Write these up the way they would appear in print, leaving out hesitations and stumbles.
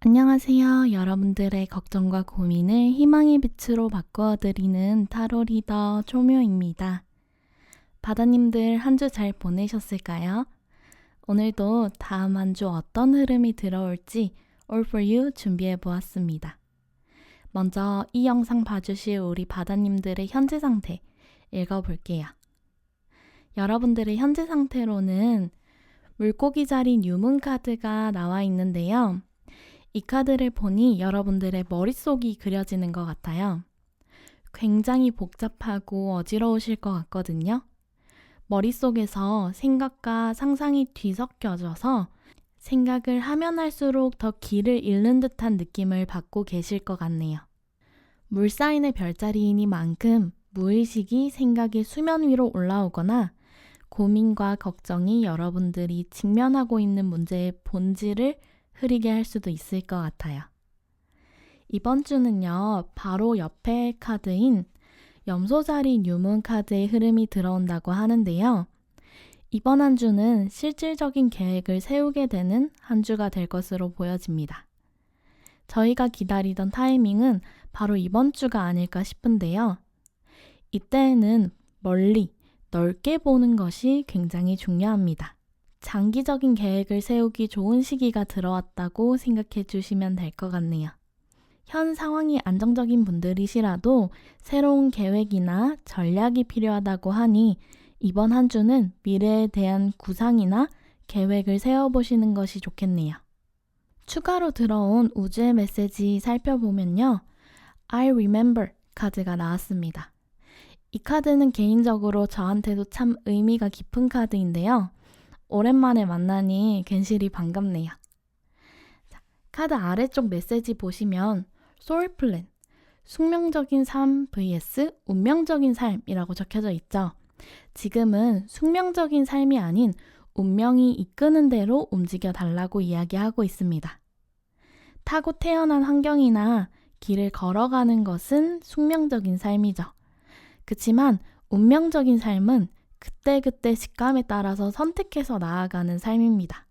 안녕하세요. 여러분들의 걱정과 고민을 희망의 빛으로 바꾸어드리는 타로 리더 초묘입니다. 바다님들 한 주 잘 보내셨을까요? 오늘도 다음 한 주 어떤 흐름이 들어올지 All for You 준비해보았습니다. 먼저 이 영상 봐주실 우리 바다님들의 현재 상태 읽어볼게요. 여러분들의 현재 상태로는 물고기 자리 뉴문 카드가 나와 있는데요. 이 카드를 보니 여러분들의 머릿속이 그려지는 것 같아요. 굉장히 복잡하고 어지러우실 것 같거든요. 머릿속에서 생각과 상상이 뒤섞여져서 생각을 하면 할수록 더 길을 잃는 듯한 느낌을 받고 계실 것 같네요. 물사인의 별자리이니만큼 무의식이 생각이 수면 위로 올라오거나 고민과 걱정이 여러분들이 직면하고 있는 문제의 본질을 흐리게 할 수도 있을 것 같아요. 이번 주는요, 바로 옆에 카드인 염소자리 뉴문 카드의 흐름이 들어온다고 하는데요. 이번 한 주는 실질적인 계획을 세우게 되는 한 주가 될 것으로 보여집니다. 저희가 기다리던 타이밍은 바로 이번 주가 아닐까 싶은데요. 이때에는 멀리, 넓게 보는 것이 굉장히 중요합니다. 장기적인 계획을 세우기 좋은 시기가 들어왔다고 생각해 주시면 될 것 같네요. 현 상황이 안정적인 분들이시라도 새로운 계획이나 전략이 필요하다고 하니 이번 한 주는 미래에 대한 구상이나 계획을 세워보시는 것이 좋겠네요. 추가로 들어온 우주의 메시지 살펴보면요. I remember 카드가 나왔습니다. 이 카드는 개인적으로 저한테도 참 의미가 깊은 카드인데요. 오랜만에 만나니 괜시리 반갑네요. 자, 카드 아래쪽 메시지 보시면 소울 플랜, 숙명적인 삶 vs 운명적인 삶이라고 적혀져 있죠. 지금은 숙명적인 삶이 아닌 운명이 이끄는 대로 움직여 달라고 이야기하고 있습니다. 타고 태어난 환경이나 길을 걸어가는 것은 숙명적인 삶이죠. 그치만 운명적인 삶은 그때그때 직감에 따라서 선택해서 나아가는 삶입니다.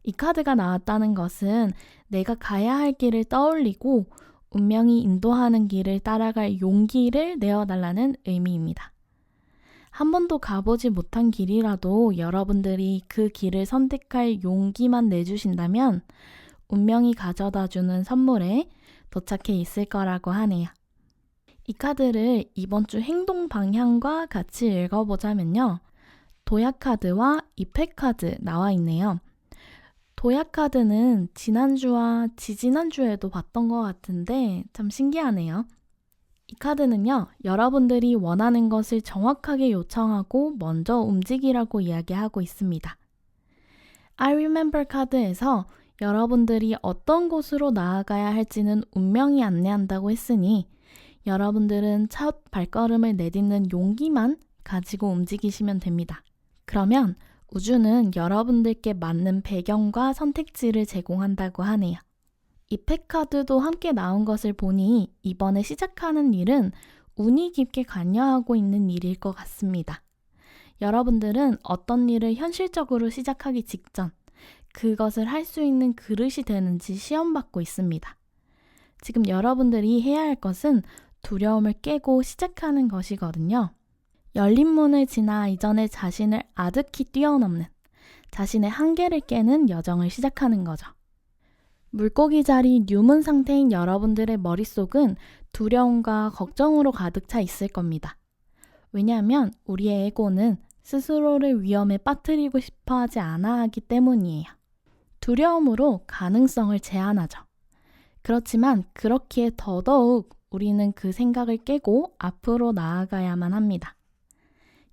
이 카드가 나왔다는 것은 내가 가야 할 길을 떠올리고 운명이 인도하는 길을 따라갈 용기를 내어달라는 의미입니다. 한 번도 가보지 못한 길이라도 여러분들이 그 길을 선택할 용기만 내주신다면 운명이 가져다주는 선물에 도착해 있을 거라고 하네요. 이 카드를 이번 주 행동 방향과 같이 읽어보자면요. 도약 카드와 이펙 카드 나와 있네요. 도약 카드는 지난주와 지지난주에도 봤던 것 같은데 참 신기하네요. 이 카드는요. 여러분들이 원하는 것을 정확하게 요청하고 먼저 움직이라고 이야기하고 있습니다. I remember 카드에서 여러분들이 어떤 곳으로 나아가야 할지는 운명이 안내한다고 했으니 여러분들은 첫 발걸음을 내딛는 용기만 가지고 움직이시면 됩니다. 그러면 우주는 여러분들께 맞는 배경과 선택지를 제공한다고 하네요. 이펙 카드도 함께 나온 것을 보니 이번에 시작하는 일은 운이 깊게 관여하고 있는 일일 것 같습니다. 여러분들은 어떤 일을 현실적으로 시작하기 직전 그것을 할 수 있는 그릇이 되는지 시험받고 있습니다. 지금 여러분들이 해야 할 것은 두려움을 깨고 시작하는 것이거든요. 열린 문을 지나 이전에 자신을 아득히 뛰어넘는, 자신의 한계를 깨는 여정을 시작하는 거죠. 물고기 자리 뉴문 상태인 여러분들의 머릿속은 두려움과 걱정으로 가득 차 있을 겁니다. 왜냐하면 우리의 에고는 스스로를 위험에 빠뜨리고 싶어 하지 않아 하기 때문이에요. 두려움으로 가능성을 제한하죠. 그렇지만 그렇기에 더더욱 우리는 그 생각을 깨고 앞으로 나아가야만 합니다.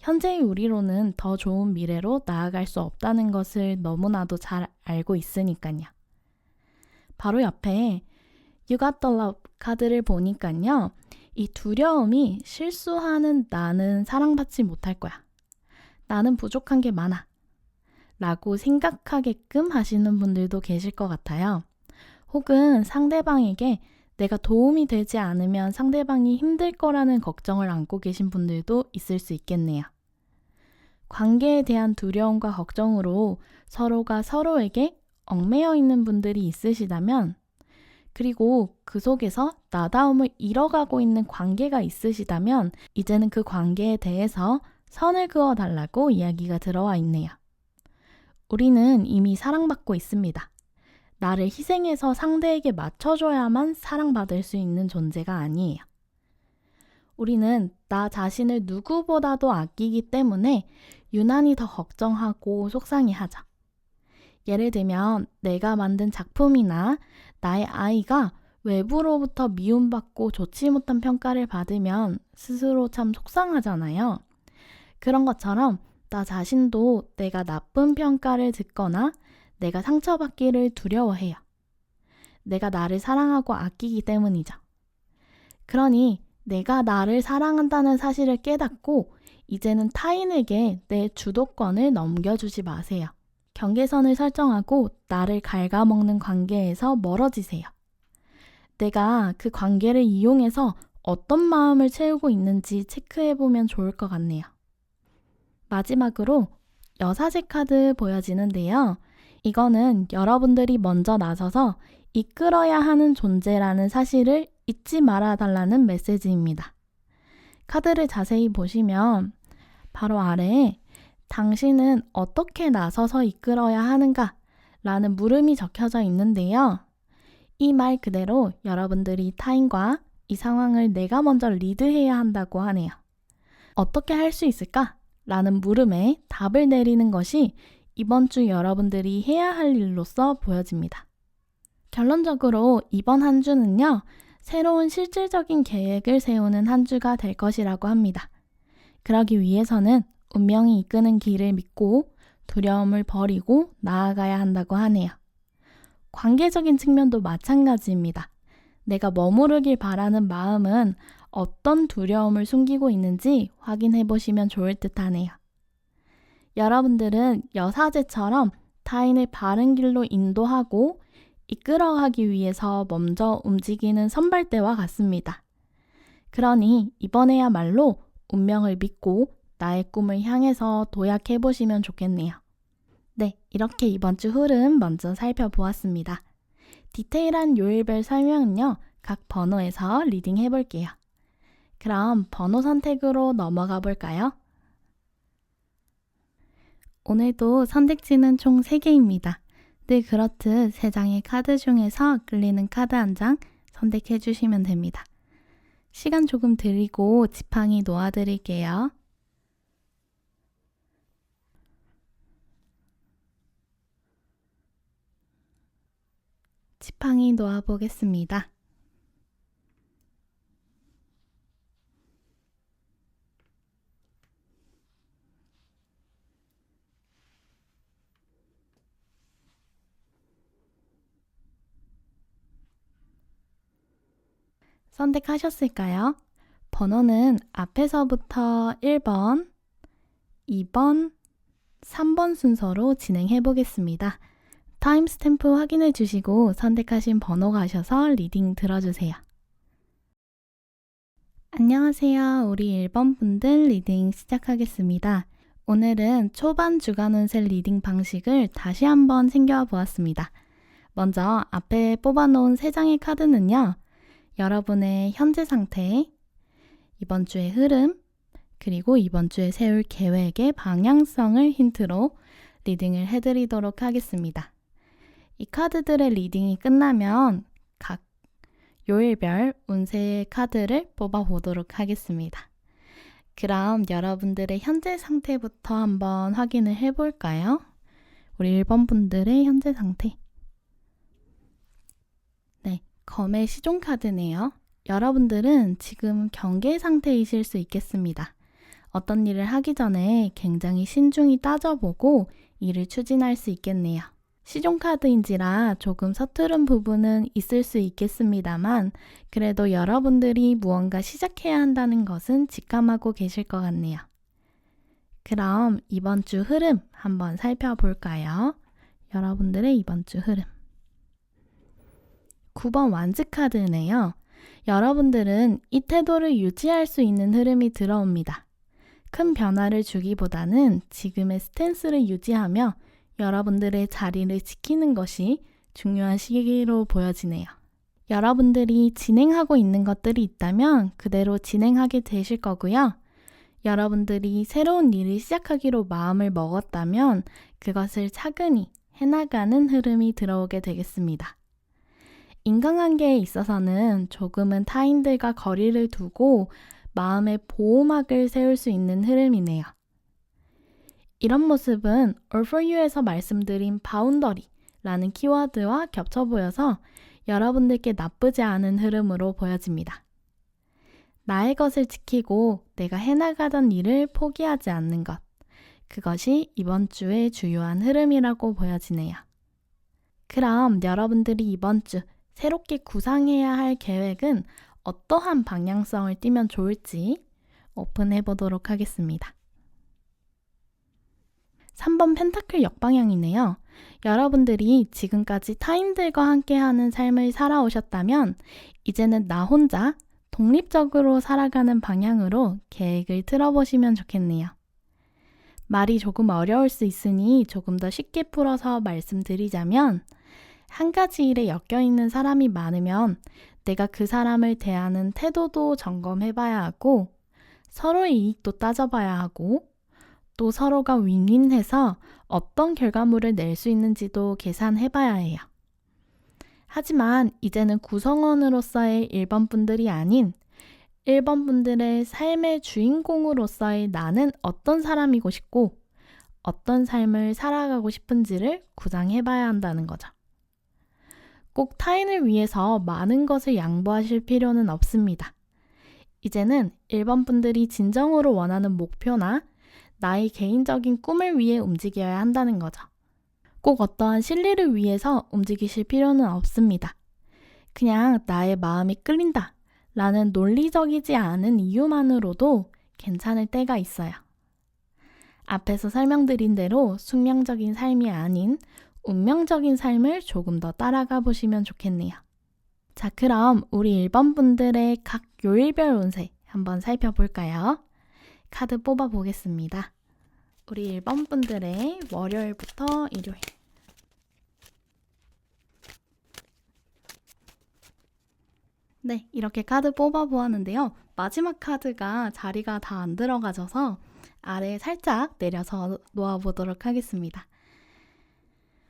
현재의 우리로는 더 좋은 미래로 나아갈 수 없다는 것을 너무나도 잘 알고 있으니까요. 바로 옆에 You Got the Love 카드를 보니까요. 이 두려움이 실수하는 나는 사랑받지 못할 거야. 나는 부족한 게 많아. 라고 생각하게끔 하시는 분들도 계실 것 같아요. 혹은 상대방에게 내가 도움이 되지 않으면 상대방이 힘들 거라는 걱정을 안고 계신 분들도 있을 수 있겠네요. 관계에 대한 두려움과 걱정으로 서로가 서로에게 얽매여 있는 분들이 있으시다면 그리고 그 속에서 나다움을 잃어가고 있는 관계가 있으시다면 이제는 그 관계에 대해서 선을 그어달라고 이야기가 들어와 있네요. 우리는 이미 사랑받고 있습니다. 나를 희생해서 상대에게 맞춰줘야만 사랑받을 수 있는 존재가 아니에요. 우리는 나 자신을 누구보다도 아끼기 때문에 유난히 더 걱정하고 속상해하죠. 예를 들면 내가 만든 작품이나 나의 아이가 외부로부터 미움받고 좋지 못한 평가를 받으면 스스로 참 속상하잖아요. 그런 것처럼 나 자신도 내가 나쁜 평가를 듣거나 내가 상처받기를 두려워해요. 내가 나를 사랑하고 아끼기 때문이죠. 그러니 내가 나를 사랑한다는 사실을 깨닫고 이제는 타인에게 내 주도권을 넘겨주지 마세요. 경계선을 설정하고 나를 갉아먹는 관계에서 멀어지세요. 내가 그 관계를 이용해서 어떤 마음을 채우고 있는지 체크해보면 좋을 것 같네요. 마지막으로 여사제 카드 보여지는데요. 이거는 여러분들이 먼저 나서서 이끌어야 하는 존재라는 사실을 잊지 말아달라는 메시지입니다. 카드를 자세히 보시면 바로 아래에 당신은 어떻게 나서서 이끌어야 하는가? 라는 물음이 적혀져 있는데요. 이 말 그대로 여러분들이 타인과 이 상황을 내가 먼저 리드해야 한다고 하네요. 어떻게 할 수 있을까? 라는 물음에 답을 내리는 것이 이번 주 여러분들이 해야 할 일로서 보여집니다. 결론적으로 이번 한 주는요, 새로운 실질적인 계획을 세우는 한 주가 될 것이라고 합니다. 그러기 위해서는 운명이 이끄는 길을 믿고 두려움을 버리고 나아가야 한다고 하네요. 관계적인 측면도 마찬가지입니다. 내가 머무르길 바라는 마음은 어떤 두려움을 숨기고 있는지 확인해 보시면 좋을 듯 하네요. 여러분들은 여사제처럼 타인을 바른 길로 인도하고 이끌어가기 위해서 먼저 움직이는 선발대와 같습니다. 그러니 이번에야말로 운명을 믿고 나의 꿈을 향해서 도약해 보시면 좋겠네요. 네, 이렇게 이번 주 흐름 먼저 살펴보았습니다. 디테일한 요일별 설명은요, 각 번호에서 리딩 해볼게요. 그럼 번호 선택으로 넘어가 볼까요? 오늘도 선택지는 총 3개입니다. 늘 그렇듯 3장의 카드 중에서 끌리는 카드 한 장 선택해 주시면 됩니다. 시간 조금 드리고 지팡이 놓아드릴게요. 지팡이 놓아보겠습니다. 선택하셨을까요? 번호는 앞에서부터 1번, 2번, 3번 순서로 진행해 보겠습니다. 타임스탬프 확인해 주시고 선택하신 번호 가셔서 리딩 들어주세요. 안녕하세요. 우리 1번 분들 리딩 시작하겠습니다. 오늘은 초반 주간 운세 리딩 방식을 다시 한번 챙겨와 보았습니다. 먼저 앞에 뽑아놓은 3장의 카드는요. 여러분의 현재 상태, 이번 주의 흐름, 그리고 이번 주에 세울 계획의 방향성을 힌트로 리딩을 해드리도록 하겠습니다. 이 카드들의 리딩이 끝나면 각 요일별 운세 카드를 뽑아보도록 하겠습니다. 그럼 여러분들의 현재 상태부터 한번 확인을 해볼까요? 우리 1번 분들의 현재 상태. 네, 검의 시종 카드네요. 여러분들은 지금 경계 상태이실 수 있겠습니다. 어떤 일을 하기 전에 굉장히 신중히 따져보고 일을 추진할 수 있겠네요. 시종 카드인지라 조금 서투른 부분은 있을 수 있겠습니다만 그래도 여러분들이 무언가 시작해야 한다는 것은 직감하고 계실 것 같네요. 그럼 이번 주 흐름 한번 살펴볼까요? 여러분들의 이번 주 흐름. 9번 완즈 카드네요. 여러분들은 이 태도를 유지할 수 있는 흐름이 들어옵니다. 큰 변화를 주기보다는 지금의 스탠스를 유지하며 여러분들의 자리를 지키는 것이 중요한 시기로 보여지네요. 여러분들이 진행하고 있는 것들이 있다면 그대로 진행하게 되실 거고요. 여러분들이 새로운 일을 시작하기로 마음을 먹었다면 그것을 차근히 해나가는 흐름이 들어오게 되겠습니다. 인간관계에 있어서는 조금은 타인들과 거리를 두고 마음의 보호막을 세울 수 있는 흐름이네요. 이런 모습은 All for You에서 말씀드린 바운더리라는 키워드와 겹쳐 보여서 여러분들께 나쁘지 않은 흐름으로 보여집니다. 나의 것을 지키고 내가 해나가던 일을 포기하지 않는 것. 그것이 이번 주의 주요한 흐름이라고 보여지네요. 그럼 여러분들이 이번 주 새롭게 구상해야 할 계획은 어떠한 방향성을 띠면 좋을지 오픈해 보도록 하겠습니다. 3번 펜타클 역방향이네요. 여러분들이 지금까지 타인들과 함께하는 삶을 살아오셨다면 이제는 나 혼자 독립적으로 살아가는 방향으로 계획을 틀어보시면 좋겠네요. 말이 조금 어려울 수 있으니 조금 더 쉽게 풀어서 말씀드리자면 한 가지 일에 엮여있는 사람이 많으면 내가 그 사람을 대하는 태도도 점검해봐야 하고 서로의 이익도 따져봐야 하고 또 서로가 윈윈해서 어떤 결과물을 낼 수 있는지도 계산해봐야 해요. 하지만 이제는 구성원으로서의 1번 분들이 아닌 1번 분들의 삶의 주인공으로서의 나는 어떤 사람이고 싶고 어떤 삶을 살아가고 싶은지를 구상해봐야 한다는 거죠. 꼭 타인을 위해서 많은 것을 양보하실 필요는 없습니다. 이제는 1번 분들이 진정으로 원하는 목표나 나의 개인적인 꿈을 위해 움직여야 한다는 거죠. 꼭 어떠한 실리를 위해서 움직이실 필요는 없습니다. 그냥 나의 마음이 끌린다 라는 논리적이지 않은 이유만으로도 괜찮을 때가 있어요. 앞에서 설명드린 대로 숙명적인 삶이 아닌 운명적인 삶을 조금 더 따라가 보시면 좋겠네요. 자, 그럼 우리 1번 분들의 각 요일별 운세 한번 살펴볼까요? 카드 뽑아 보겠습니다. 우리 1번 분들의 월요일부터 일요일. 네, 이렇게 카드 뽑아 보았는데요. 마지막 카드가 자리가 다 안 들어가져서 아래에 살짝 내려서 놓아보도록 하겠습니다.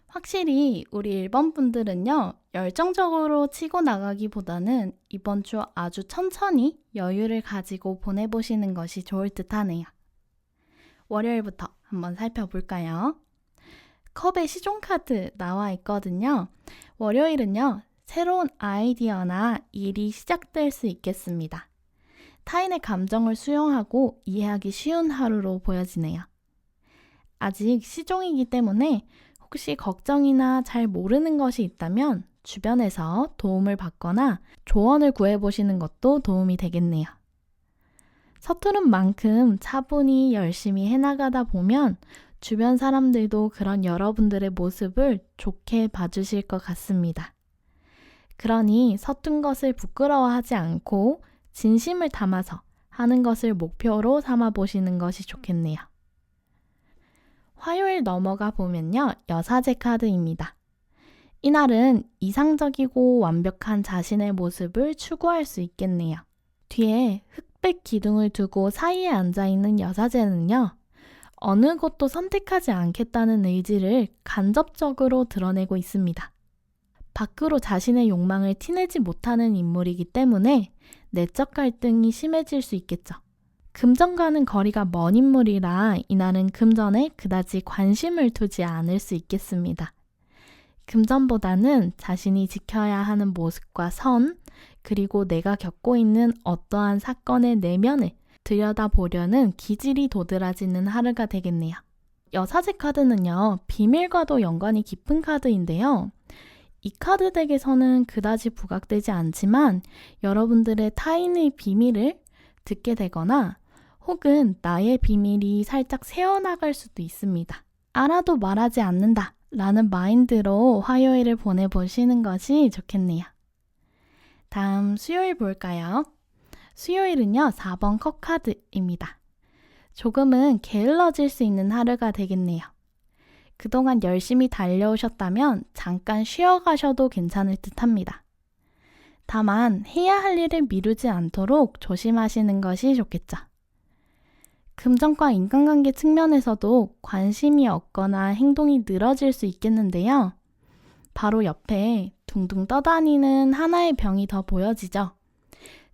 확실히 우리 1번 분들은요, 열정적으로 치고 나가기보다는 이번 주 아주 천천히 여유를 가지고 보내보시는 것이 좋을 듯 하네요. 월요일부터 한번 살펴볼까요? 컵의 시종 카드 나와 있거든요. 월요일은요, 새로운 아이디어나 일이 시작될 수 있겠습니다. 타인의 감정을 수용하고 이해하기 쉬운 하루로 보여지네요. 아직 시종이기 때문에 혹시 걱정이나 잘 모르는 것이 있다면 주변에서 도움을 받거나 조언을 구해보시는 것도 도움이 되겠네요. 서투른 만큼 차분히 열심히 해나가다 보면 주변 사람들도 그런 여러분들의 모습을 좋게 봐주실 것 같습니다. 그러니 서툰 것을 부끄러워하지 않고 진심을 담아서 하는 것을 목표로 삼아 보시는 것이 좋겠네요. 화요일 넘어가 보면요, 여사제 카드입니다. 이날은 이상적이고 완벽한 자신의 모습을 추구할 수 있겠네요. 뒤에 흑백 기둥을 두고 사이에 앉아있는 여사제는요, 어느 것도 선택하지 않겠다는 의지를 간접적으로 드러내고 있습니다. 밖으로 자신의 욕망을 티내지 못하는 인물이기 때문에 내적 갈등이 심해질 수 있겠죠. 금전과는 거리가 먼 인물이라 이날은 금전에 그다지 관심을 두지 않을 수 있겠습니다. 금전보다는 자신이 지켜야 하는 모습과 선, 그리고 내가 겪고 있는 어떠한 사건의 내면을 들여다보려는 기질이 도드라지는 하루가 되겠네요. 여사제 카드는요, 비밀과도 연관이 깊은 카드인데요. 이 카드 덱에서는 그다지 부각되지 않지만 여러분들의 타인의 비밀을 듣게 되거나 혹은 나의 비밀이 살짝 새어나갈 수도 있습니다. 알아도 말하지 않는다 라는 마인드로 화요일을 보내보시는 것이 좋겠네요. 다음 수요일 볼까요? 수요일은요, 4번 컵 카드입니다. 조금은 게을러질 수 있는 하루가 되겠네요. 그동안 열심히 달려오셨다면 잠깐 쉬어가셔도 괜찮을 듯 합니다. 다만 해야 할 일을 미루지 않도록 조심하시는 것이 좋겠죠. 금전과 인간관계 측면에서도 관심이 없거나 행동이 늘어질 수 있겠는데요. 바로 옆에 둥둥 떠다니는 하나의 병이 더 보여지죠.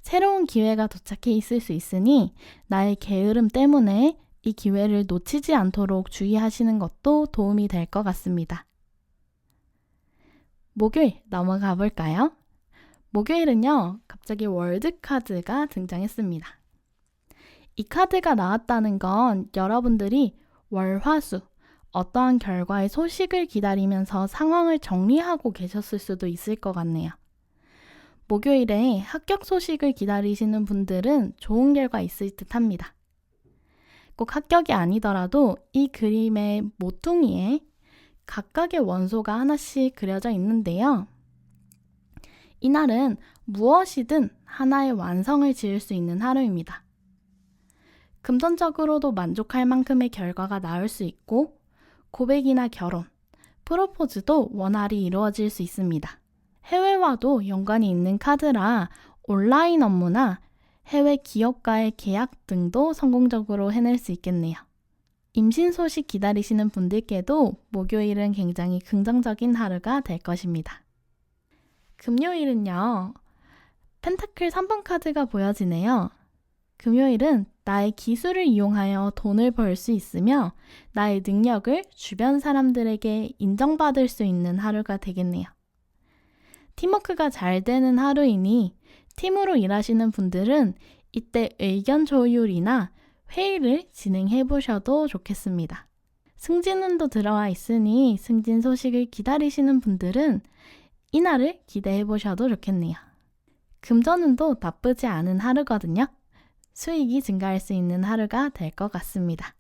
새로운 기회가 도착해 있을 수 있으니 나의 게으름 때문에 이 기회를 놓치지 않도록 주의하시는 것도 도움이 될 것 같습니다. 목요일 넘어가 볼까요? 목요일은요, 갑자기 월드카드가 등장했습니다. 이 카드가 나왔다는 건 여러분들이 월화수, 어떠한 결과의 소식을 기다리면서 상황을 정리하고 계셨을 수도 있을 것 같네요. 목요일에 합격 소식을 기다리시는 분들은 좋은 결과 있을 듯 합니다. 꼭 합격이 아니더라도 이 그림의 모퉁이에 각각의 원소가 하나씩 그려져 있는데요. 이날은 무엇이든 하나의 완성을 지을 수 있는 하루입니다. 금전적으로도 만족할 만큼의 결과가 나올 수 있고 고백이나 결혼, 프로포즈도 원활히 이루어질 수 있습니다. 해외와도 연관이 있는 카드라 온라인 업무나 해외 기업과의 계약 등도 성공적으로 해낼 수 있겠네요. 임신 소식 기다리시는 분들께도 목요일은 굉장히 긍정적인 하루가 될 것입니다. 금요일은요, 펜타클 3번 카드가 보여지네요. 금요일은 나의 기술을 이용하여 돈을 벌 수 있으며 나의 능력을 주변 사람들에게 인정받을 수 있는 하루가 되겠네요. 팀워크가 잘 되는 하루이니 팀으로 일하시는 분들은 이때 의견 조율이나 회의를 진행해 보셔도 좋겠습니다. 승진운도 들어와 있으니 승진 소식을 기다리시는 분들은 이날을 기대해 보셔도 좋겠네요. 금전운도 나쁘지 않은 하루거든요. 수익이 증가할 수 있는 하루가 될 것 같습니다.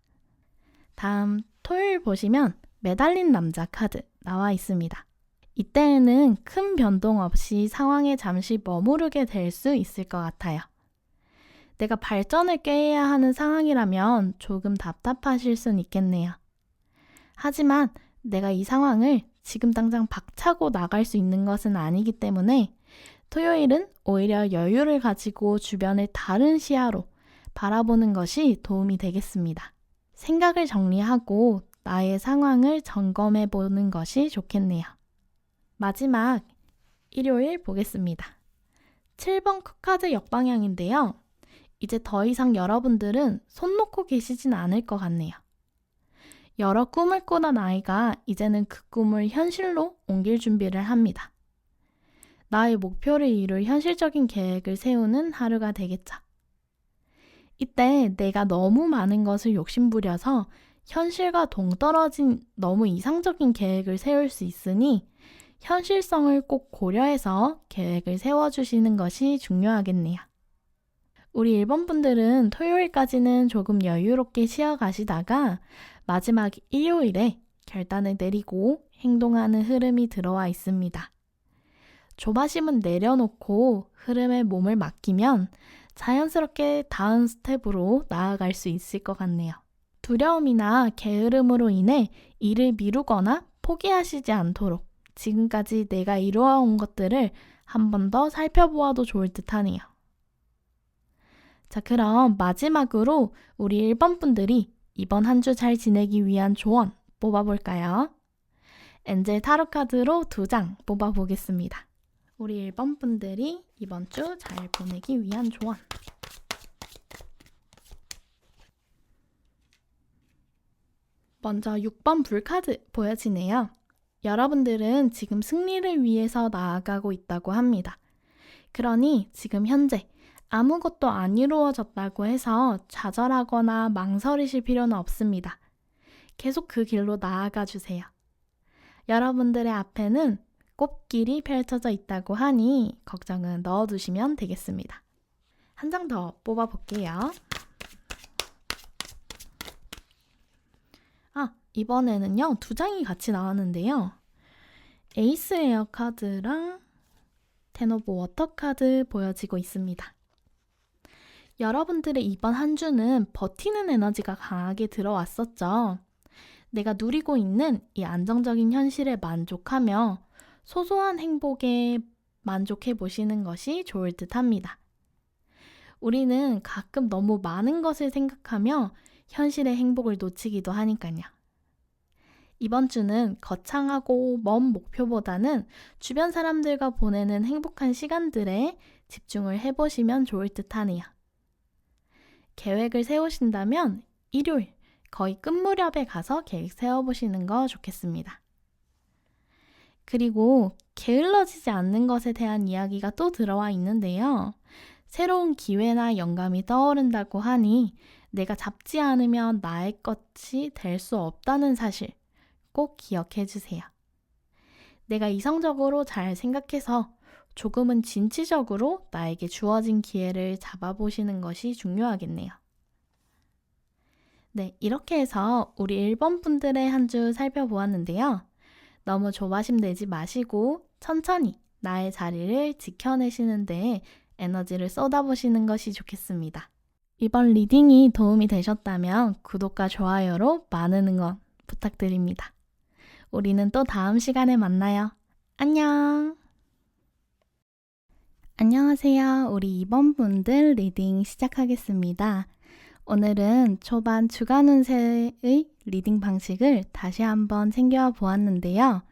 다음 토요일 보시면 매달린 남자 카드 나와 있습니다. 이때에는 큰 변동 없이 상황에 잠시 머무르게 될 수 있을 것 같아요. 내가 발전을 꾀해야 하는 상황이라면 조금 답답하실 순 있겠네요. 하지만 내가 이 상황을 지금 당장 박차고 나갈 수 있는 것은 아니기 때문에 토요일은 오히려 여유를 가지고 주변을 다른 시야로 바라보는 것이 도움이 되겠습니다. 생각을 정리하고 나의 상황을 점검해 보는 것이 좋겠네요. 마지막 일요일 보겠습니다. 7번 카드 역방향인데요. 이제 더 이상 여러분들은 손 놓고 계시진 않을 것 같네요. 여러 꿈을 꾸던 아이가 이제는 그 꿈을 현실로 옮길 준비를 합니다. 나의 목표를 이룰 현실적인 계획을 세우는 하루가 되겠죠. 이때 내가 너무 많은 것을 욕심부려서 현실과 동떨어진 너무 이상적인 계획을 세울 수 있으니 현실성을 꼭 고려해서 계획을 세워주시는 것이 중요하겠네요. 우리 1번 분들은 토요일까지는 조금 여유롭게 쉬어가시다가 마지막 일요일에 결단을 내리고 행동하는 흐름이 들어와 있습니다. 조바심은 내려놓고 흐름에 몸을 맡기면 자연스럽게 다음 스텝으로 나아갈 수 있을 것 같네요. 두려움이나 게으름으로 인해 일을 미루거나 포기하시지 않도록 지금까지 내가 이루어온 것들을 한 번 더 살펴보아도 좋을 듯 하네요. 자, 그럼 마지막으로 우리 1번 분들이 이번 한 주 잘 지내기 위한 조언 뽑아볼까요? 엔젤 타로 카드로 2장 뽑아보겠습니다. 우리 1번 분들이 이번 주 잘 보내기 위한 조언. 먼저 6번 불카드 보여지네요. 여러분들은 지금 승리를 위해서 나아가고 있다고 합니다. 그러니 지금 현재 아무것도 안 이루어졌다고 해서 좌절하거나 망설이실 필요는 없습니다. 계속 그 길로 나아가 주세요. 여러분들의 앞에는 꽃길이 펼쳐져 있다고 하니 걱정은 넣어두시면 되겠습니다. 한 장 더 뽑아볼게요. 이번에는요 2장이 같이 나왔는데요. 에이스 에어 카드랑 텐 오브 워터 카드 보여지고 있습니다. 여러분들의 이번 한 주는 버티는 에너지가 강하게 들어왔었죠. 내가 누리고 있는 이 안정적인 현실에 만족하며 소소한 행복에 만족해 보시는 것이 좋을 듯 합니다. 우리는 가끔 너무 많은 것을 생각하며 현실의 행복을 놓치기도 하니까요. 이번 주는 거창하고 먼 목표보다는 주변 사람들과 보내는 행복한 시간들에 집중을 해보시면 좋을 듯 하네요. 계획을 세우신다면 일요일 거의 끝 무렵에 가서 계획 세워보시는 거 좋겠습니다. 그리고 게을러지지 않는 것에 대한 이야기가 또 들어와 있는데요. 새로운 기회나 영감이 떠오른다고 하니 내가 잡지 않으면 나의 것이 될 수 없다는 사실 꼭 기억해 주세요. 내가 이성적으로 잘 생각해서 조금은 진취적으로 나에게 주어진 기회를 잡아보시는 것이 중요하겠네요. 네, 이렇게 해서 우리 1번 분들의 한 주 살펴보았는데요. 너무 조바심 내지 마시고 천천히 나의 자리를 지켜내시는데 에너지를 쏟아보시는 것이 좋겠습니다. 이번 리딩이 도움이 되셨다면 구독과 좋아요로 많은 응원 부탁드립니다. 우리는 또 다음 시간에 만나요. 안녕! 안녕하세요. 우리 2번 분들 리딩 시작하겠습니다. 오늘은 초반 주간 운세의 리딩 방식을 다시 한번 챙겨 보았는데요.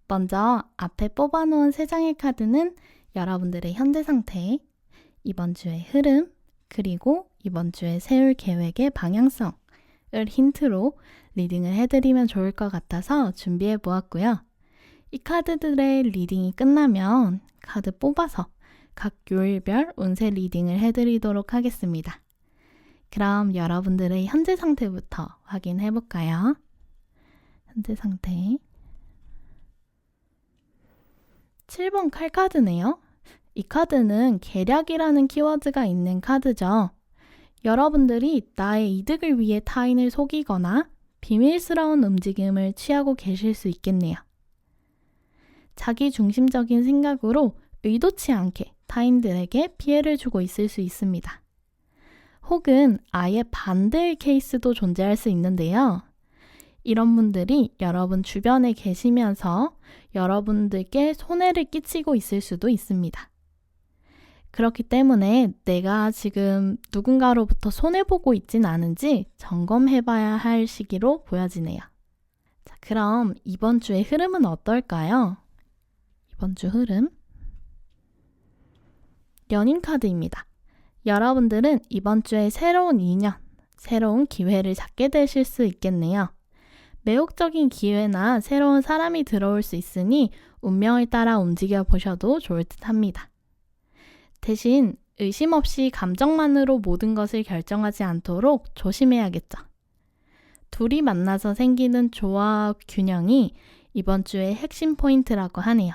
먼저 앞에 뽑아놓은 3장의 카드는 여러분들의 현재 상태, 이번 주의 흐름, 그리고 이번 주에 세울 계획의 방향성을 힌트로 리딩을 해드리면 좋을 것 같아서 준비해 보았고요. 이 카드들의 리딩이 끝나면 카드 뽑아서 각 요일별 운세 리딩을 해드리도록 하겠습니다. 그럼 여러분들의 현재 상태부터 확인해 볼까요? 현재 상태 7번 칼카드네요. 이 카드는 계략이라는 키워드가 있는 카드죠. 여러분들이 나의 이득을 위해 타인을 속이거나 비밀스러운 움직임을 취하고 계실 수 있겠네요. 자기 중심적인 생각으로 의도치 않게 타인들에게 피해를 주고 있을 수 있습니다. 혹은 아예 반대의 케이스도 존재할 수 있는데요. 이런 분들이 여러분 주변에 계시면서 여러분들께 손해를 끼치고 있을 수도 있습니다. 그렇기 때문에 내가 지금 누군가로부터 손해보고 있진 않은지 점검해봐야 할 시기로 보여지네요. 자, 그럼 이번 주의 흐름은 어떨까요? 이번 주 흐름 연인 카드입니다. 여러분들은 이번 주에 새로운 인연, 새로운 기회를 잡게 되실 수 있겠네요. 매혹적인 기회나 새로운 사람이 들어올 수 있으니 운명을 따라 움직여 보셔도 좋을 듯 합니다. 대신 의심 없이 감정만으로 모든 것을 결정하지 않도록 조심해야겠죠. 둘이 만나서 생기는 조화 균형이 이번 주의 핵심 포인트라고 하네요.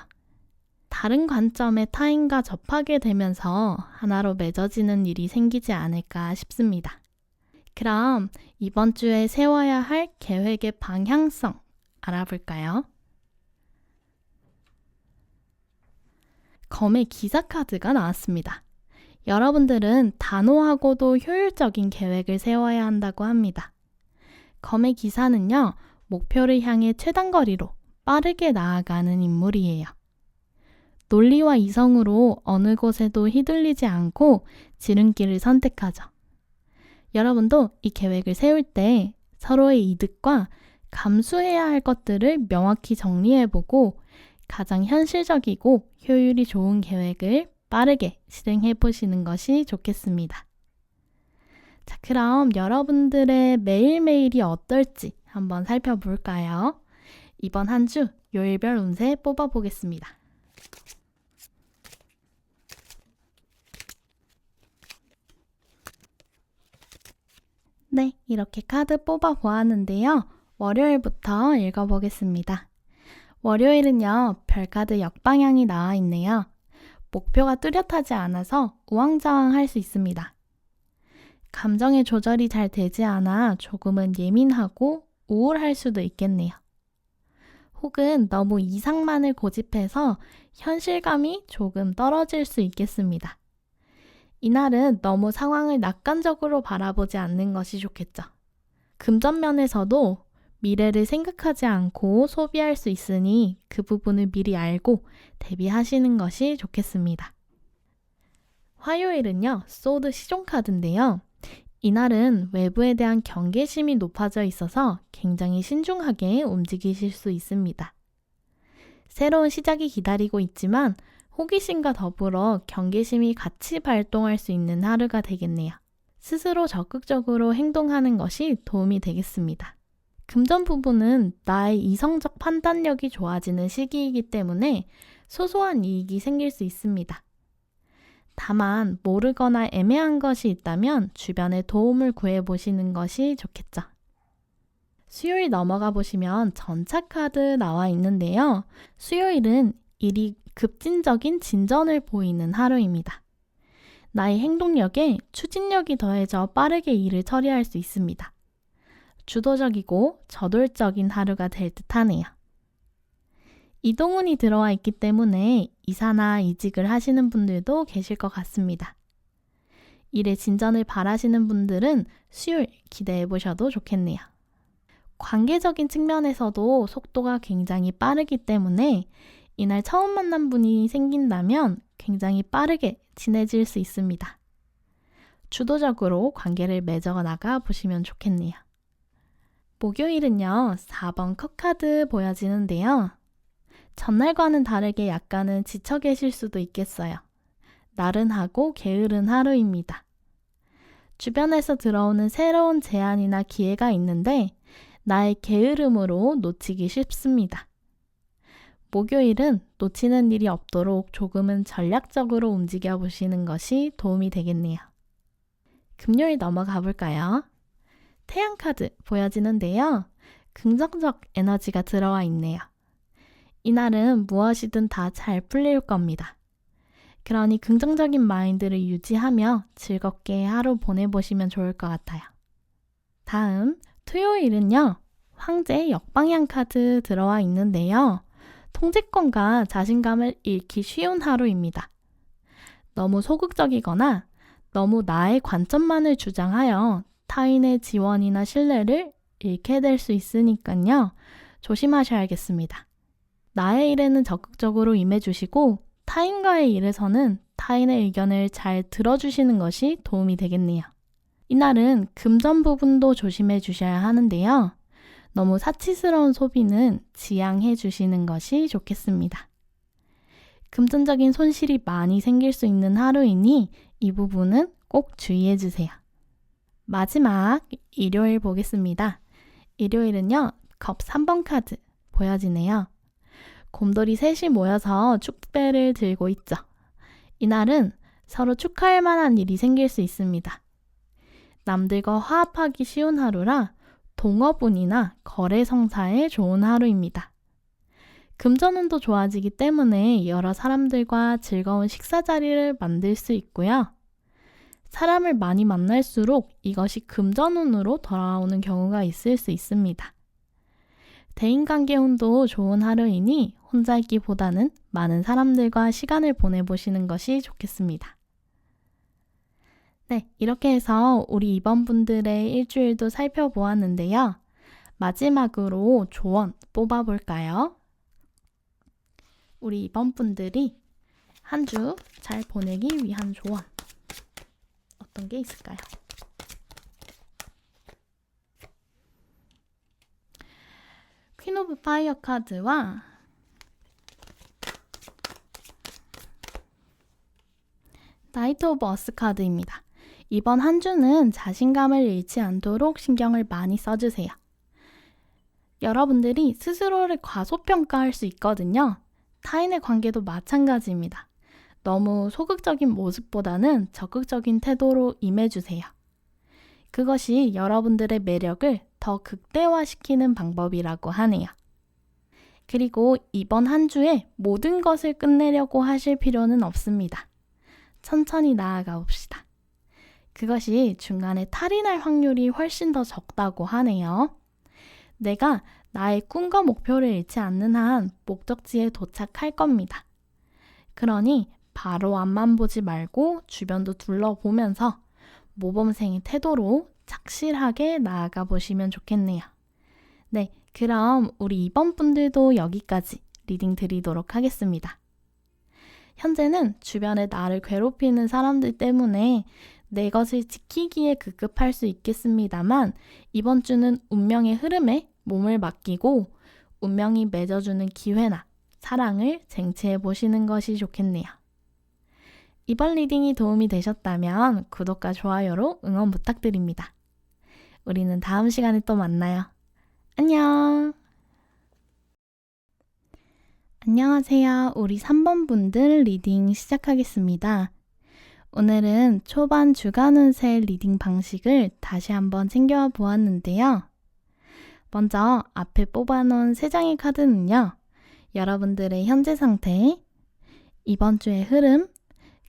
다른 관점의 타인과 접하게 되면서 하나로 맺어지는 일이 생기지 않을까 싶습니다. 그럼 이번 주에 세워야 할 계획의 방향성 알아볼까요? 검의 기사 카드가 나왔습니다. 여러분들은 단호하고도 효율적인 계획을 세워야 한다고 합니다. 검의 기사는요, 목표를 향해 최단거리로 빠르게 나아가는 인물이에요. 논리와 이성으로 어느 곳에도 휘둘리지 않고 지름길을 선택하죠. 여러분도 이 계획을 세울 때 서로의 이득과 감수해야 할 것들을 명확히 정리해보고 가장 현실적이고 효율이 좋은 계획을 빠르게 실행해보시는 것이 좋겠습니다. 자, 그럼 여러분들의 매일매일이 어떨지 한번 살펴볼까요? 이번 한 주 요일별 운세 뽑아보겠습니다. 네, 이렇게 카드 뽑아보았는데요. 월요일부터 읽어보겠습니다. 월요일은요, 별카드 역방향이 나와 있네요. 목표가 뚜렷하지 않아서 우왕좌왕할 수 있습니다. 감정의 조절이 잘 되지 않아 조금은 예민하고 우울할 수도 있겠네요. 혹은 너무 이상만을 고집해서 현실감이 조금 떨어질 수 있겠습니다. 이날은 너무 상황을 낙관적으로 바라보지 않는 것이 좋겠죠. 금전면에서도 미래를 생각하지 않고 소비할 수 있으니 그 부분을 미리 알고 대비하시는 것이 좋겠습니다. 화요일은요, 소드 시종카드인데요. 이날은 외부에 대한 경계심이 높아져 있어서 굉장히 신중하게 움직이실 수 있습니다. 새로운 시작이 기다리고 있지만 호기심과 더불어 경계심이 같이 발동할 수 있는 하루가 되겠네요. 스스로 적극적으로 행동하는 것이 도움이 되겠습니다. 금전 부분은 나의 이성적 판단력이 좋아지는 시기이기 때문에 소소한 이익이 생길 수 있습니다. 다만 모르거나 애매한 것이 있다면 주변의 도움을 구해보시는 것이 좋겠죠. 수요일 넘어가 보시면 전차카드 나와 있는데요. 수요일은 일이 급진적인 진전을 보이는 하루입니다. 나의 행동력에 추진력이 더해져 빠르게 일을 처리할 수 있습니다. 주도적이고 저돌적인 하루가 될 듯하네요. 이동운이 들어와 있기 때문에 이사나 이직을 하시는 분들도 계실 것 같습니다. 일의 진전을 바라시는 분들은 수요일 기대해 보셔도 좋겠네요. 관계적인 측면에서도 속도가 굉장히 빠르기 때문에 이날 처음 만난 분이 생긴다면 굉장히 빠르게 친해질 수 있습니다. 주도적으로 관계를 맺어 나가 보시면 좋겠네요. 목요일은요, 4번 컵카드 보여지는데요. 전날과는 다르게 약간은 지쳐 계실 수도 있겠어요. 나른하고 게으른 하루입니다. 주변에서 들어오는 새로운 제안이나 기회가 있는데 나의 게으름으로 놓치기 쉽습니다. 목요일은 놓치는 일이 없도록 조금은 전략적으로 움직여 보시는 것이 도움이 되겠네요. 금요일 넘어가 볼까요? 태양카드 보여지는데요. 긍정적 에너지가 들어와 있네요. 이날은 무엇이든 다 잘 풀릴 겁니다. 그러니 긍정적인 마인드를 유지하며 즐겁게 하루 보내보시면 좋을 것 같아요. 다음 토요일은요. 황제 역방향 카드 들어와 있는데요. 통제권과 자신감을 잃기 쉬운 하루입니다. 너무 소극적이거나 너무 나의 관점만을 주장하여 타인의 지원이나 신뢰를 잃게 될 수 있으니까요. 조심하셔야겠습니다. 나의 일에는 적극적으로 임해주시고 타인과의 일에서는 타인의 의견을 잘 들어주시는 것이 도움이 되겠네요. 이날은 금전 부분도 조심해 주셔야 하는데요. 너무 사치스러운 소비는 지양해 주시는 것이 좋겠습니다. 금전적인 손실이 많이 생길 수 있는 하루이니 이 부분은 꼭 주의해 주세요. 마지막 일요일 보겠습니다. 일요일은요. 컵 3번 카드 보여지네요. 곰돌이 셋이 모여서 축배를 들고 있죠. 이날은 서로 축하할 만한 일이 생길 수 있습니다. 남들과 화합하기 쉬운 하루라 동업운이나 거래 성사에 좋은 하루입니다. 금전운도 좋아지기 때문에 여러 사람들과 즐거운 식사 자리를 만들 수 있고요. 사람을 많이 만날수록 이것이 금전운으로 돌아오는 경우가 있을 수 있습니다. 대인관계운도 좋은 하루이니 혼자 있기보다는 많은 사람들과 시간을 보내보시는 것이 좋겠습니다. 네, 이렇게 해서 우리 이번 분들의 일주일도 살펴보았는데요. 마지막으로 조언 뽑아볼까요? 우리 이번 분들이 한 주 잘 보내기 위한 조언 어떤 게 있을까요? 퀸 오브 파이어 카드와 나이트 오브 어스 카드입니다. 이번 한 주는 자신감을 잃지 않도록 신경을 많이 써주세요. 여러분들이 스스로를 과소평가할 수 있거든요. 타인의 관계도 마찬가지입니다. 너무 소극적인 모습보다는 적극적인 태도로 임해주세요. 그것이 여러분들의 매력을 더 극대화시키는 방법이라고 하네요. 그리고 이번 한 주에 모든 것을 끝내려고 하실 필요는 없습니다. 천천히 나아가 봅시다. 그것이 중간에 탈이 날 확률이 훨씬 더 적다고 하네요. 내가 나의 꿈과 목표를 잃지 않는 한 목적지에 도착할 겁니다. 그러니 바로 앞만 보지 말고 주변도 둘러보면서 모범생의 태도로 착실하게 나아가 보시면 좋겠네요. 네, 그럼 우리 이번 분들도 여기까지 리딩 드리도록 하겠습니다. 현재는 주변에 나를 괴롭히는 사람들 때문에 내 것을 지키기에 급급할 수 있겠습니다만 이번 주는 운명의 흐름에 몸을 맡기고 운명이 맺어주는 기회나 사랑을 쟁취해 보시는 것이 좋겠네요. 이번 리딩이 도움이 되셨다면 구독과 좋아요로 응원 부탁드립니다. 우리는 다음 시간에 또 만나요. 안녕! 안녕하세요. 우리 3번 분들 리딩 시작하겠습니다. 오늘은 초반 주간 운세 리딩 방식을 다시 한번 챙겨와 보았는데요. 먼저 앞에 뽑아놓은 3장의 카드는요. 여러분들의 현재 상태, 이번 주의 흐름,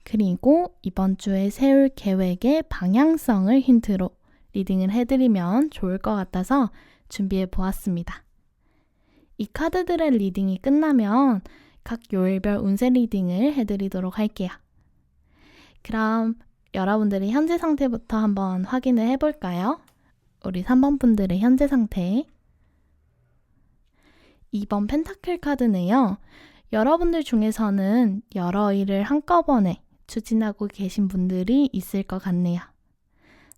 그리고 이번 주에 세울 계획의 방향성을 힌트로 리딩을 해드리면 좋을 것 같아서 준비해 보았습니다. 이 카드들의 리딩이 끝나면 각 요일별 운세 리딩을 해드리도록 할게요. 그럼 여러분들의 현재 상태부터 한번 확인을 해볼까요? 우리 3번 분들의 현재 상태. 2번 펜타클 카드는요. 여러분들 중에서는 여러 일을 한꺼번에 추진하고 계신 분들이 있을 것 같네요.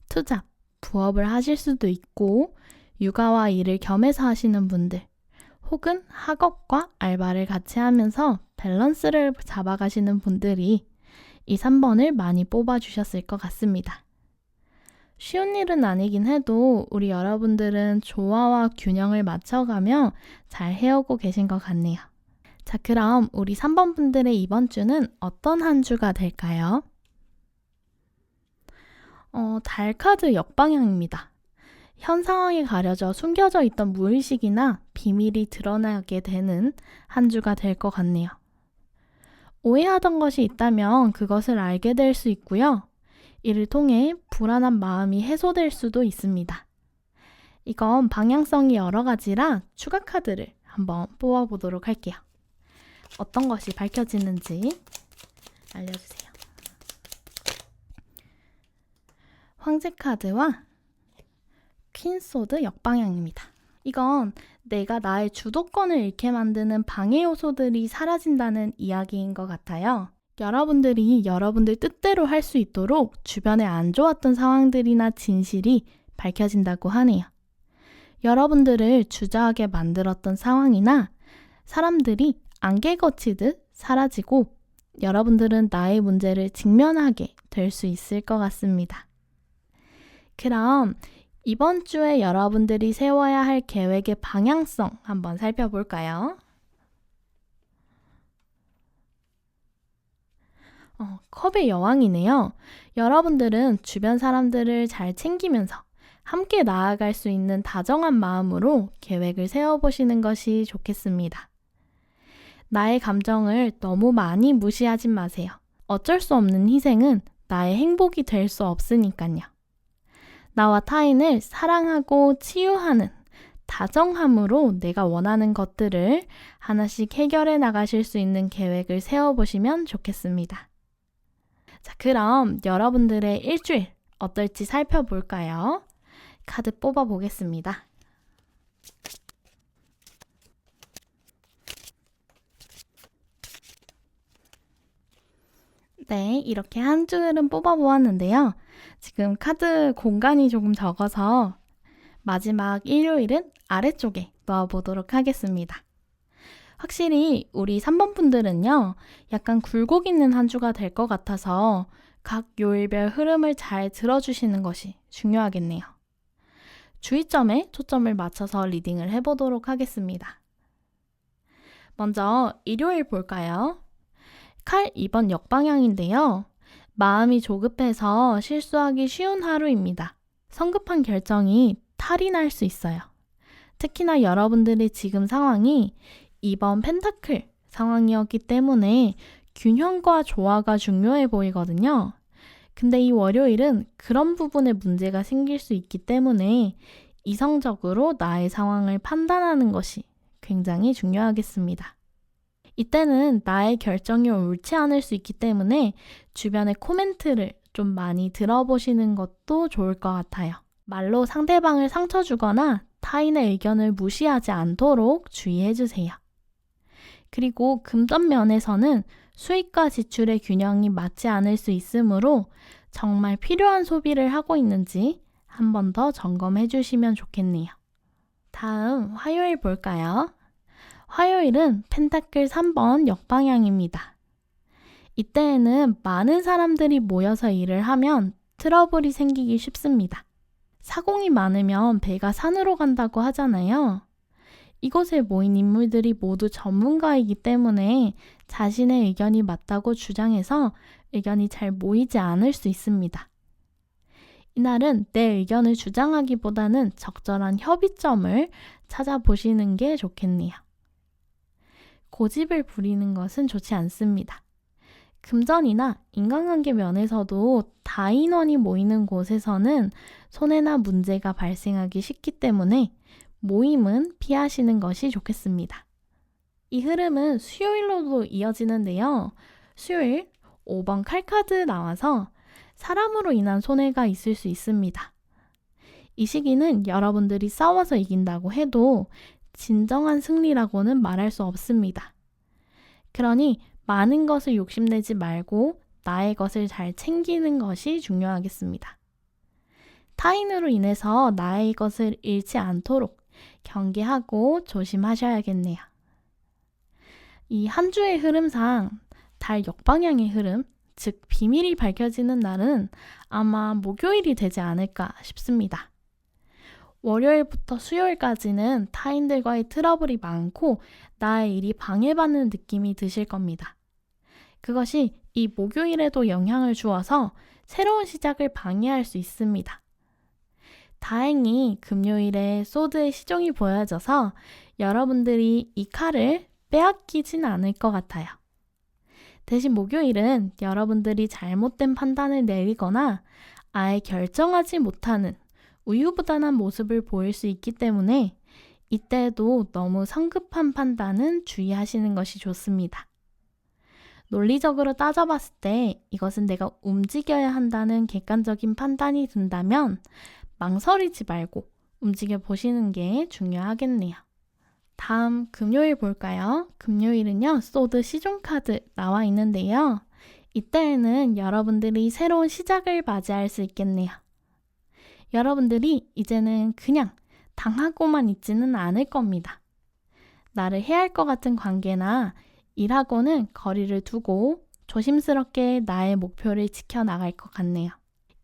투잡, 부업을 하실 수도 있고 육아와 일을 겸해서 하시는 분들 혹은 학업과 알바를 같이 하면서 밸런스를 잡아가시는 분들이 이 3번을 많이 뽑아주셨을 것 같습니다. 쉬운 일은 아니긴 해도 우리 여러분들은 조화와 균형을 맞춰가며 잘 해오고 계신 것 같네요. 자, 그럼 우리 3번 분들의 이번 주는 어떤 한 주가 될까요? 달 카드 역방향입니다. 현 상황에 가려져 숨겨져 있던 무의식이나 비밀이 드러나게 되는 한 주가 될 것 같네요. 오해하던 것이 있다면 그것을 알게 될 수 있고요. 이를 통해 불안한 마음이 해소될 수도 있습니다. 이건 방향성이 여러 가지라 추가 카드를 한번 뽑아보도록 할게요. 어떤 것이 밝혀지는지 알려주세요. 황제 카드와 퀸소드 역방향입니다. 이건 내가 나의 주도권을 잃게 만드는 방해 요소들이 사라진다는 이야기인 것 같아요. 여러분들이 여러분들 뜻대로 할 수 있도록 주변에 안 좋았던 상황들이나 진실이 밝혀진다고 하네요. 여러분들을 주저하게 만들었던 상황이나 사람들이 안개 거치듯 사라지고 여러분들은 나의 문제를 직면하게 될 수 있을 것 같습니다. 그럼 이번 주에 여러분들이 세워야 할 계획의 방향성 한번 살펴볼까요? 컵의 여왕이네요. 여러분들은 주변 사람들을 잘 챙기면서 함께 나아갈 수 있는 다정한 마음으로 계획을 세워보시는 것이 좋겠습니다. 나의 감정을 너무 많이 무시하지 마세요. 어쩔 수 없는 희생은 나의 행복이 될 수 없으니까요. 나와 타인을 사랑하고 치유하는 다정함으로 내가 원하는 것들을 하나씩 해결해 나가실 수 있는 계획을 세워보시면 좋겠습니다. 자, 그럼 여러분들의 일주일 어떨지 살펴볼까요? 카드 뽑아보겠습니다. 네, 이렇게 한 줄은 뽑아보았는데요. 지금 카드 공간이 조금 적어서 마지막 일요일은 아래쪽에 놓아보도록 하겠습니다. 확실히 우리 3번 분들은요, 약간 굴곡 있는 한 주가 될 것 같아서 각 요일별 흐름을 잘 들어주시는 것이 중요하겠네요. 주의점에 초점을 맞춰서 리딩을 해보도록 하겠습니다. 먼저 일요일 볼까요? 칼 2번 역방향인데요. 마음이 조급해서 실수하기 쉬운 하루입니다. 성급한 결정이 탈이 날 수 있어요. 특히나 여러분들의 지금 상황이 2번 펜타클 상황이었기 때문에 균형과 조화가 중요해 보이거든요. 근데 이 월요일은 그런 부분에 문제가 생길 수 있기 때문에 이성적으로 나의 상황을 판단하는 것이 굉장히 중요하겠습니다. 이때는 나의 결정이 옳지 않을 수 있기 때문에 주변의 코멘트를 좀 많이 들어보시는 것도 좋을 것 같아요. 말로 상대방을 상처 주거나 타인의 의견을 무시하지 않도록 주의해주세요. 그리고 금전 면에서는 수입과 지출의 균형이 맞지 않을 수 있으므로 정말 필요한 소비를 하고 있는지 한 번 더 점검해 주시면 좋겠네요. 다음 화요일 볼까요? 화요일은 펜타클 3번 역방향입니다. 이때에는 많은 사람들이 모여서 일을 하면 트러블이 생기기 쉽습니다. 사공이 많으면 배가 산으로 간다고 하잖아요. 이곳에 모인 인물들이 모두 전문가이기 때문에 자신의 의견이 맞다고 주장해서 의견이 잘 모이지 않을 수 있습니다. 이날은 내 의견을 주장하기보다는 적절한 협의점을 찾아보시는 게 좋겠네요. 고집을 부리는 것은 좋지 않습니다. 금전이나 인간관계 면에서도 다인원이 모이는 곳에서는 손해나 문제가 발생하기 쉽기 때문에 모임은 피하시는 것이 좋겠습니다. 이 흐름은 수요일로도 이어지는데요. 수요일 5번 칼카드 나와서 사람으로 인한 손해가 있을 수 있습니다. 이 시기는 여러분들이 싸워서 이긴다고 해도 진정한 승리라고는 말할 수 없습니다. 그러니 많은 것을 욕심내지 말고 나의 것을 잘 챙기는 것이 중요하겠습니다. 타인으로 인해서 나의 것을 잃지 않도록 경계하고 조심하셔야겠네요. 이 한 주의 흐름상 달 역방향의 흐름, 즉 비밀이 밝혀지는 날은 아마 목요일이 되지 않을까 싶습니다. 월요일부터 수요일까지는 타인들과의 트러블이 많고 나의 일이 방해받는 느낌이 드실 겁니다. 그것이 이 목요일에도 영향을 주어서 새로운 시작을 방해할 수 있습니다. 다행히 금요일에 소드의 시종이 보여져서 여러분들이 이 칼을 빼앗기진 않을 것 같아요. 대신 목요일은 여러분들이 잘못된 판단을 내리거나 아예 결정하지 못하는 우유부단한 모습을 보일 수 있기 때문에 이때도 너무 성급한 판단은 주의하시는 것이 좋습니다. 논리적으로 따져봤을 때 이것은 내가 움직여야 한다는 객관적인 판단이 든다면 망설이지 말고 움직여 보시는 게 중요하겠네요. 다음 금요일 볼까요? 금요일은요, 소드 시종 카드 나와 있는데요. 이때에는 여러분들이 새로운 시작을 맞이할 수 있겠네요. 여러분들이 이제는 그냥 당하고만 있지는 않을 겁니다. 나를 해할 것 같은 관계나 일하고는 거리를 두고 조심스럽게 나의 목표를 지켜나갈 것 같네요.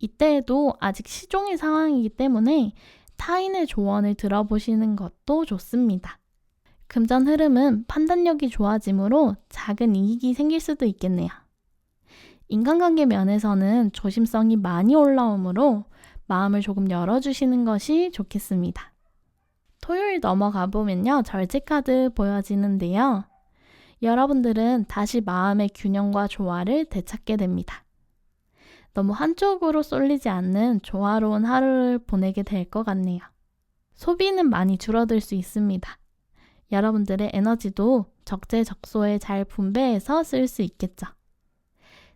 이때에도 아직 시종의 상황이기 때문에 타인의 조언을 들어보시는 것도 좋습니다. 금전 흐름은 판단력이 좋아지므로 작은 이익이 생길 수도 있겠네요. 인간관계 면에서는 조심성이 많이 올라오므로 마음을 조금 열어주시는 것이 좋겠습니다. 토요일 넘어가 보면요, 절제카드 보여지는데요. 여러분들은 다시 마음의 균형과 조화를 되찾게 됩니다. 너무 한쪽으로 쏠리지 않는 조화로운 하루를 보내게 될 것 같네요. 소비는 많이 줄어들 수 있습니다. 여러분들의 에너지도 적재적소에 잘 분배해서 쓸 수 있겠죠.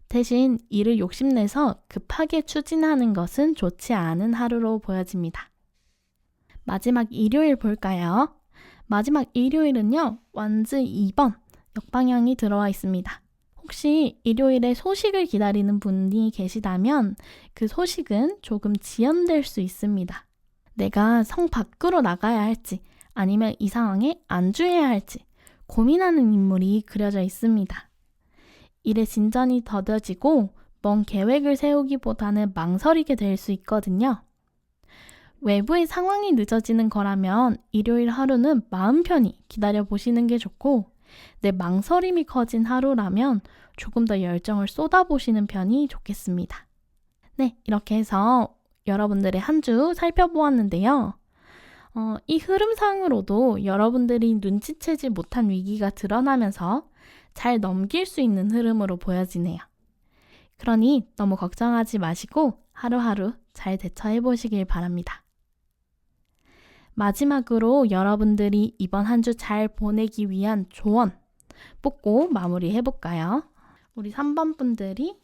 대신 일을 욕심내서 급하게 추진하는 것은 좋지 않은 하루로 보여집니다. 마지막 일요일 볼까요? 마지막 일요일은요, 완즈 2번 역방향이 들어와 있습니다. 혹시 일요일에 소식을 기다리는 분이 계시다면 그 소식은 조금 지연될 수 있습니다. 내가 성 밖으로 나가야 할지 아니면 이 상황에 안주해야 할지 고민하는 인물이 그려져 있습니다. 일의 진전이 더뎌지고 먼 계획을 세우기보다는 망설이게 될 수 있거든요. 외부의 상황이 늦어지는 거라면 일요일 하루는 마음 편히 기다려보시는 게 좋고 내 망설임이 커진 하루라면 조금 더 열정을 쏟아보시는 편이 좋겠습니다. 네, 이렇게 해서 여러분들의 한 주 살펴보았는데요. 이 흐름상으로도 여러분들이 눈치채지 못한 위기가 드러나면서 잘 넘길 수 있는 흐름으로 보여지네요. 그러니 너무 걱정하지 마시고 하루하루 잘 대처해 보시길 바랍니다. 마지막으로 여러분들이 이번 한 주 잘 보내기 위한 조언 뽑고 마무리해 볼까요? 우리 3번 분들이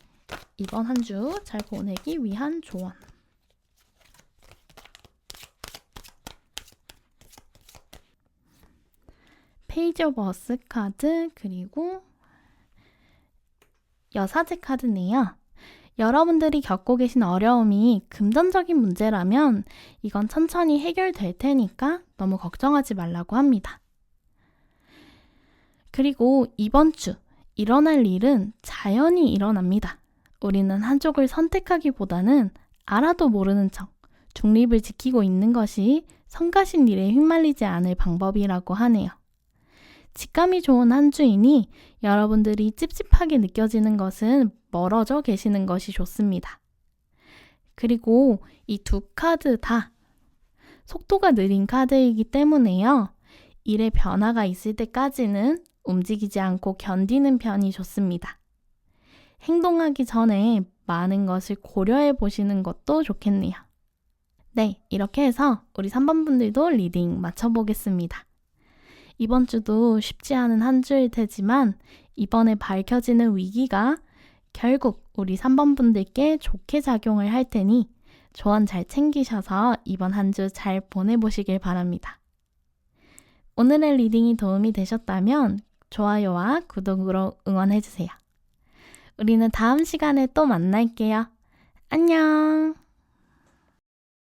이번 한 주 잘 보내기 위한 조언. 페이지 오브 어스 카드, 그리고 여사제 카드네요. 여러분들이 겪고 계신 어려움이 금전적인 문제라면 이건 천천히 해결될 테니까 너무 걱정하지 말라고 합니다. 그리고 이번 주 일어날 일은 자연히 일어납니다. 우리는 한쪽을 선택하기보다는 알아도 모르는 척 중립을 지키고 있는 것이 성가신 일에 휘말리지 않을 방법이라고 하네요. 직감이 좋은 한 주이니 여러분들이 찝찝하게 느껴지는 것은 멀어져 계시는 것이 좋습니다. 그리고 이 두 카드 다 속도가 느린 카드이기 때문에요. 일에 변화가 있을 때까지는 움직이지 않고 견디는 편이 좋습니다. 행동하기 전에 많은 것을 고려해 보시는 것도 좋겠네요. 네, 이렇게 해서 우리 3번 분들도 리딩 마쳐보겠습니다. 이번 주도 쉽지 않은 한 주일 테지만 이번에 밝혀지는 위기가 결국 우리 3번 분들께 좋게 작용을 할 테니 조언 잘 챙기셔서 이번 한 주 잘 보내보시길 바랍니다. 오늘의 리딩이 도움이 되셨다면 좋아요와 구독으로 응원해주세요. 우리는 다음 시간에 또 만날게요. 안녕!